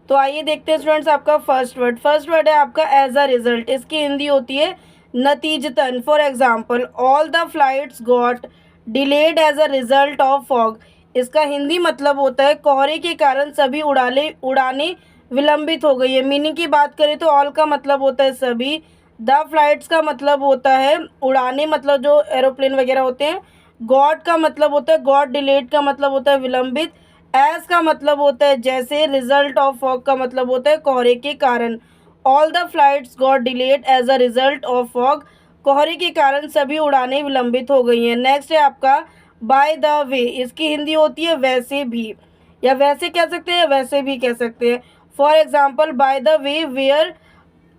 तो आइए देखते हैं स्टूडेंट्स आपका फर्स्ट वर्ड है आपका एज अ रिजल्ट। इसकी हिंदी होती है नतीजतन। For example all the flights got delayed as a result of fog. इसका हिंदी मतलब होता है कोहरे के कारण सभी उड़ानें विलंबित हो गई है। मीनिंग की बात करें तो ऑल का मतलब होता है सभी, द फ्लाइट्स का मतलब होता है उड़ाने, मतलब जो एरोप्लेन वगैरह होते हैं। गॉड का मतलब होता है गॉड, डिलेड का मतलब होता है विलंबित, एज का मतलब होता है जैसे, रिजल्ट ऑफ फॉग का मतलब होता है कोहरे के कारण। All the flights got delayed as a result of fog. कोहरे के कारण सभी उड़ानें विलंबित हो गई हैं। नेक्स्ट है आपका बाय द वे। इसकी हिंदी होती है वैसे भी, या वैसे कह सकते हैं, वैसे भी कह सकते हैं। For example by the way where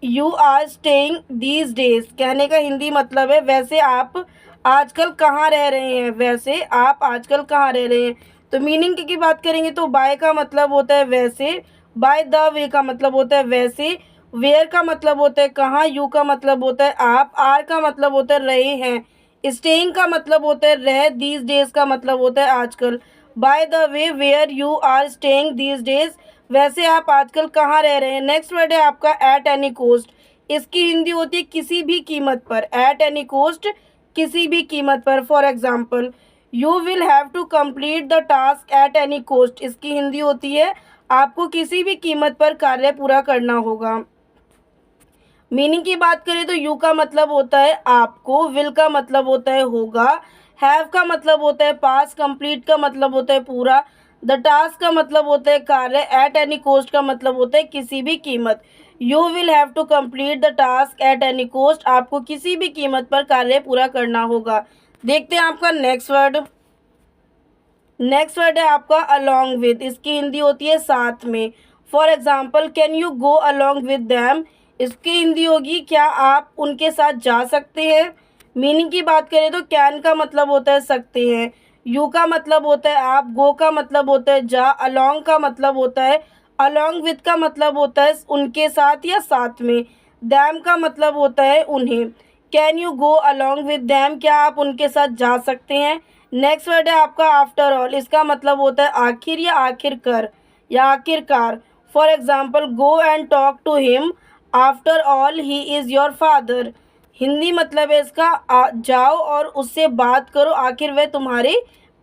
you are staying these days. कहने का हिंदी मतलब है वैसे आप आजकल कहाँ रह रहे हैं, वैसे आप आजकल कहाँ रह रहे हैं। तो मीनिंग की बात करेंगे तो बाय का मतलब होता है वैसे, बाय द वे का मतलब होता है वैसे, वेयर का मतलब होता है कहाँ, यू का मतलब होता है आप, आर का मतलब होता है रहे हैं, स्टेइंग का मतलब होता है रह, दीज डेज का मतलब होता है आजकल। By the way where you are staying these days, वैसे आप आजकल कहाँ रह रहे हैं। नेक्स्ट वर्ड है आपका एट एनी कोस्ट। इसकी हिंदी होती है किसी भी कीमत पर। एट एनी कोस्ट, किसी भी कीमत पर। For example you will have to complete the task at any cost. इसकी हिंदी होती है आपको किसी भी कीमत पर कार्य पूरा करना होगा। मीनिंग की बात करें तो यू का मतलब होता है आपको, विल का मतलब होता है होगा, हैव का मतलब होता है पास, कंप्लीट का मतलब होता है पूरा, द टास्क का मतलब होता है कार्य, एट एनी कॉस्ट का मतलब होता है किसी भी कीमत। You will have to complete the task at any cost, आपको किसी भी कीमत पर कार्य पूरा करना होगा। देखते हैं आपका नेक्स्ट वर्ड। नेक्स्ट वर्ड है आपका अलॉन्ग विद। इसकी हिंदी होती है साथ में। For example can you go along with them. इसकी हिंदी होगी क्या आप उनके साथ जा सकते हैं। मीनिंग की बात करें तो कैन का मतलब होता है सकते हैं, यू का मतलब होता है आप, गो का मतलब होता है जा, अलॉन्ग का मतलब होता है, अलॉन्ग विद का मतलब होता है उनके साथ या साथ में, दैम का मतलब होता है उन्हें। Can you go along with them, क्या आप उनके साथ जा सकते हैं। नेक्स्ट वर्ड है आपका आफ्टर ऑल। इसका मतलब होता है आखिर या आखिरकार या आखिरकार। For example go and talk to him, after all he is your father. Hindi मतलब है इसका जाओ और उससे बात करो, आखिर वह तुम्हारे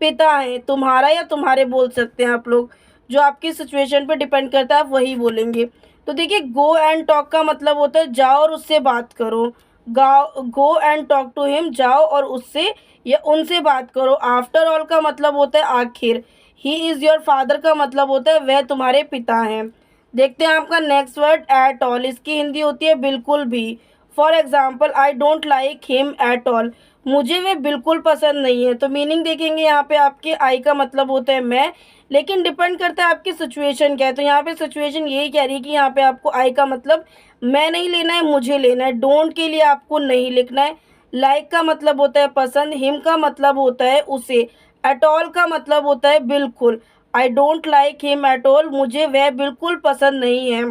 पिता हैं। तुम्हारा या तुम्हारे बोल सकते हैं आप लोग, जो आपकी सिचुएशन पे डिपेंड करता है आप वही बोलेंगे। तो देखिए गो एंड टॉक का मतलब होता है जाओ और उससे बात करो, go and talk to him, जाओ और उससे या उनसे बात करो। आफ्टर ऑल का मतलब होता है आखिर, ही इज़ योर फादर का मतलब होता है वह तुम्हारे पिता हैं। देखते हैं आपका नेक्स्ट वर्ड एट ऑल। इसकी हिंदी होती है बिल्कुल भी। For example I don't like him at all, मुझे वे बिल्कुल पसंद नहीं है। तो मीनिंग देखेंगे यहाँ पे आपके आई का मतलब होता है मैं, लेकिन डिपेंड करता है आपकी सिचुएशन क्या है। तो यहाँ पे सिचुएशन यही कह रही है कि यहाँ पे आपको आई का मतलब मैं नहीं लेना है, मुझे लेना है। डोंट के लिए आपको नहीं लिखना है। लाइक का मतलब होता है पसंद, हिम का मतलब होता है उसे, एट ऑल का मतलब होता है बिल्कुल। I don't like him at all, मुझे वह बिल्कुल पसंद नहीं है।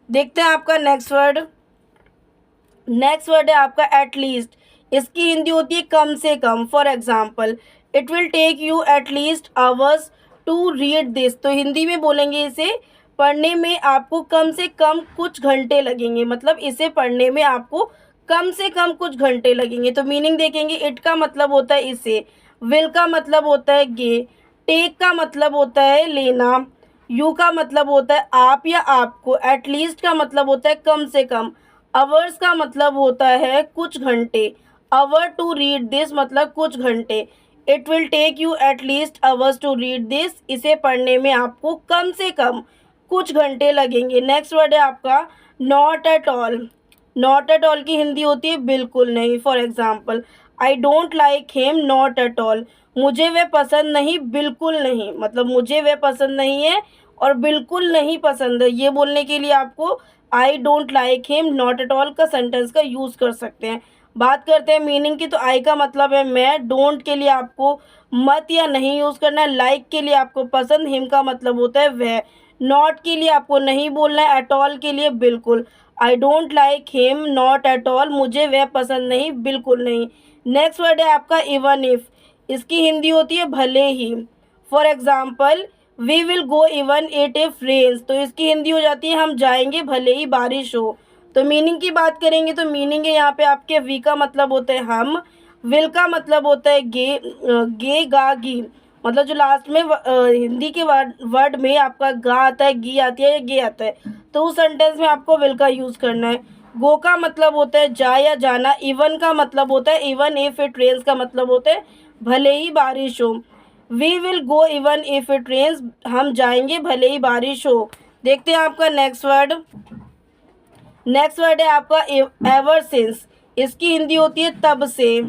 देखते हैं आपका नेक्स्ट वर्ड। नेक्स्ट वर्ड है आपका एटलीस्ट। इसकी हिंदी होती है कम से कम। For example it will take you at least hours to read this. तो हिंदी में बोलेंगे इसे पढ़ने में आपको कम से कम कुछ घंटे लगेंगे, मतलब इसे पढ़ने में आपको कम से कम कुछ घंटे लगेंगे। तो मीनिंग देखेंगे इट का मतलब होता है इसे, विल का मतलब होता है गे, टेक का मतलब होता है लेना, यू का मतलब होता है आप या आपको, एटलीस्ट का मतलब होता है कम से कम, आवर्स का मतलब होता है कुछ घंटे, आवर टू रीड दिस मतलब कुछ घंटे। It will take you at least hours to read this, इसे पढ़ने में आपको कम से कम कुछ घंटे लगेंगे। नेक्स्ट वर्ड है आपका not at all. Not at all की हिंदी होती है बिल्कुल नहीं। For example I don't like him not at all, मुझे वह पसंद नहीं, बिल्कुल नहीं, मतलब मुझे वह पसंद नहीं है और बिल्कुल नहीं पसंद है। ये बोलने के लिए आपको I don't like him not at all का सेंटेंस का यूज़ कर सकते हैं। बात करते हैं मीनिंग की, तो आई का मतलब है मैं, डोंट के लिए आपको मत या नहीं यूज़ करना है, लाइक के लिए आपको पसंद, हिम का मतलब होता है वह, नॉट के लिए आपको नहीं बोलना है, एट ऑल के लिए बिल्कुल। I don't like him not at all, मुझे वह पसंद नहीं, बिल्कुल नहीं। नेक्स्ट वर्ड है आपका इवन इफ़। इसकी हिंदी होती है भले ही। For example we will go even it if rains, तो इसकी हिंदी हो जाती है हम जाएंगे भले ही बारिश हो। तो मीनिंग की बात करेंगे तो मीनिंग है यहाँ पे आपके वी का मतलब होता है हम, विल का मतलब होता है गे गा गी, मतलब जो लास्ट में हिंदी के वर्ड में आपका गा आता है, गी आती है या गे आता है, तो उस सेंटेंस में आपको विल का यूज़ करना है। गो का मतलब होता है जा या जाना, इवन का मतलब होता है इवन इफ इट रेन्स का मतलब होता है भले ही बारिश हो। We will go even if it rains, हम जाएंगे भले ही बारिश हो। देखते हैं आपका नेक्स्ट वर्ड। नेक्स्ट वर्ड है आपका एवर सिंस, इसकी हिंदी होती है तब से।